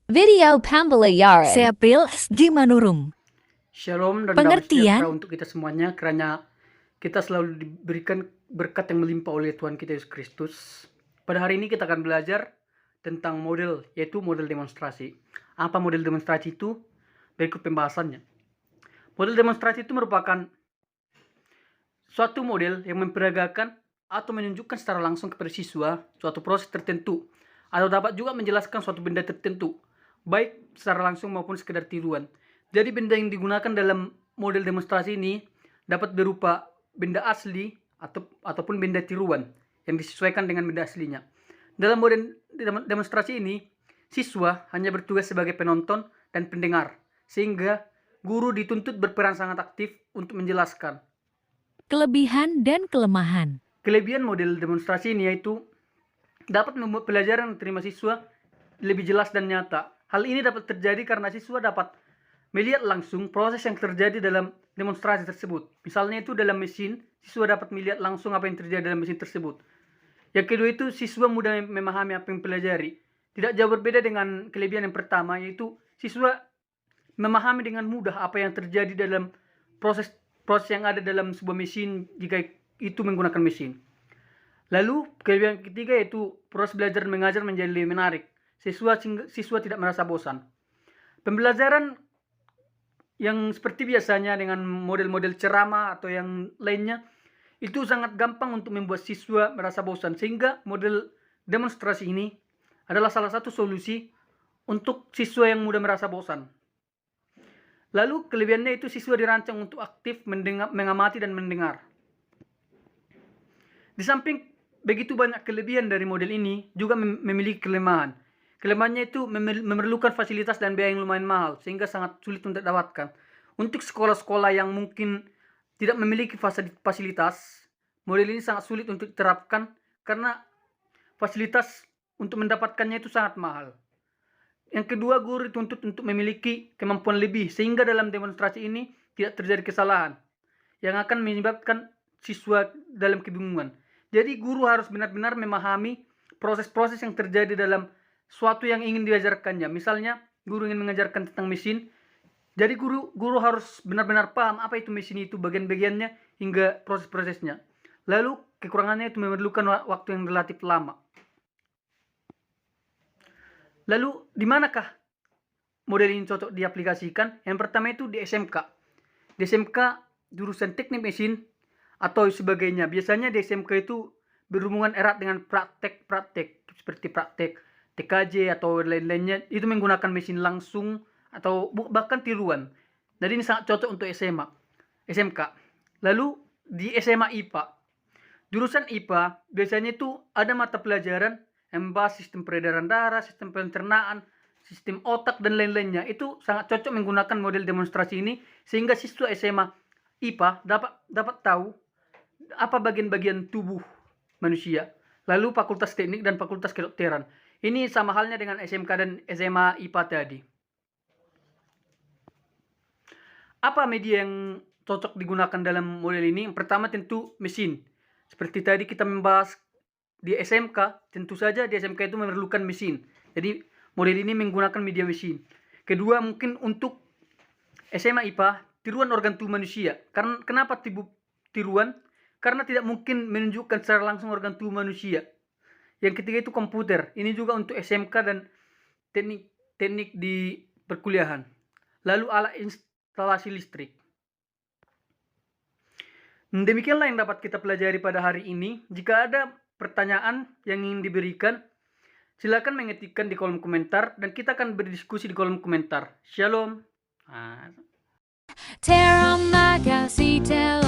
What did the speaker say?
Video pembelajaran. Seapil di Manurum. Shalom dan damai Pengertian. sejahtera untuk kita semuanya, karena kita selalu diberikan berkat yang melimpah oleh Tuhan kita Yesus Kristus. Pada hari ini kita akan belajar tentang model, yaitu model demonstrasi. Apa model demonstrasi itu? Berikut pembahasannya. Model demonstrasi itu merupakan suatu model yang memperagakan atau menunjukkan secara langsung kepada siswa suatu proses tertentu, atau dapat juga menjelaskan suatu benda tertentu, baik secara langsung maupun sekedar tiruan. Jadi benda yang digunakan dalam model demonstrasi ini dapat berupa benda asli ataupun benda tiruan yang disesuaikan dengan benda aslinya. Dalam model demonstrasi ini, siswa hanya bertugas sebagai penonton dan pendengar, sehingga guru dituntut berperan sangat aktif untuk menjelaskan. Kelebihan dan kelemahan. Kelebihan model demonstrasi ini yaitu dapat membuat pelajaran yang diterima siswa lebih jelas dan nyata. Hal ini dapat terjadi karena siswa dapat melihat langsung proses yang terjadi dalam demonstrasi tersebut. Misalnya itu dalam mesin, siswa dapat melihat langsung apa yang terjadi dalam mesin tersebut. Yang kedua itu siswa mudah memahami apa yang pelajari. Tidak jauh berbeda dengan kelebihan yang pertama, yaitu siswa memahami dengan mudah apa yang terjadi dalam proses yang ada dalam sebuah mesin jika itu menggunakan mesin. Lalu kelebihan ketiga yaitu proses belajar dan mengajar menjadi lebih menarik. Siswa tidak merasa bosan. Pembelajaran yang seperti biasanya dengan model-model ceramah atau yang lainnya itu sangat gampang untuk membuat siswa merasa bosan, sehingga model demonstrasi ini adalah salah satu solusi untuk siswa yang mudah merasa bosan. Lalu kelebihannya itu siswa dirancang untuk aktif mengamati dan mendengar. Di samping begitu banyak kelebihan dari model ini, juga memiliki kelemahan. Kelemahannya itu memerlukan fasilitas dan biaya yang lumayan mahal, sehingga sangat sulit untuk didapatkan. Untuk sekolah-sekolah yang mungkin tidak memiliki fasilitas, model ini sangat sulit untuk diterapkan karena fasilitas untuk mendapatkannya itu sangat mahal. Yang kedua, guru dituntut untuk memiliki kemampuan lebih, sehingga dalam demonstrasi ini tidak terjadi kesalahan yang akan menyebabkan siswa dalam kebingungan. Jadi guru harus benar-benar memahami proses-proses yang terjadi dalam suatu yang ingin diajarkannya. Misalnya guru ingin mengajarkan tentang mesin, jadi guru harus benar-benar paham apa itu mesin itu, bagian-bagiannya hingga proses-prosesnya. Lalu kekurangannya itu memerlukan waktu yang relatif lama. Lalu di manakah model ini cocok diaplikasikan? Yang pertama itu di SMK. Di SMK jurusan teknik mesin atau sebagainya. Biasanya di SMK itu berhubungan erat dengan praktek seperti praktek TKJ atau lain-lainnya, itu menggunakan mesin langsung atau bahkan tiruan. Jadi ini sangat cocok untuk SMK. Lalu di SMA IPA, jurusan IPA biasanya itu ada mata pelajaran yang membahas sistem peredaran darah, sistem pencernaan, sistem otak dan lain-lainnya. Itu sangat cocok menggunakan model demonstrasi ini, sehingga siswa SMA IPA dapat tahu apa bagian-bagian tubuh manusia. Lalu fakultas teknik dan fakultas kedokteran. Ini sama halnya dengan SMK dan SMA IPA tadi. Apa media yang cocok digunakan dalam model ini? Yang pertama tentu mesin. Seperti tadi kita membahas di SMK, tentu saja di SMK itu memerlukan mesin. Jadi model ini menggunakan media mesin. Kedua, mungkin untuk SMA IPA, tiruan organ tubuh manusia. Karena kenapa tiruan? Karena tidak mungkin menunjukkan secara langsung organ tubuh manusia. Yang ketiga itu komputer. Ini juga untuk SMK dan teknik di perkuliahan. Lalu alat instalasi listrik. Demikianlah yang dapat kita pelajari pada hari ini. Jika ada pertanyaan yang ingin diberikan, silakan mengetikkan di kolom komentar dan kita akan berdiskusi di kolom komentar. Shalom. Terima kasih telah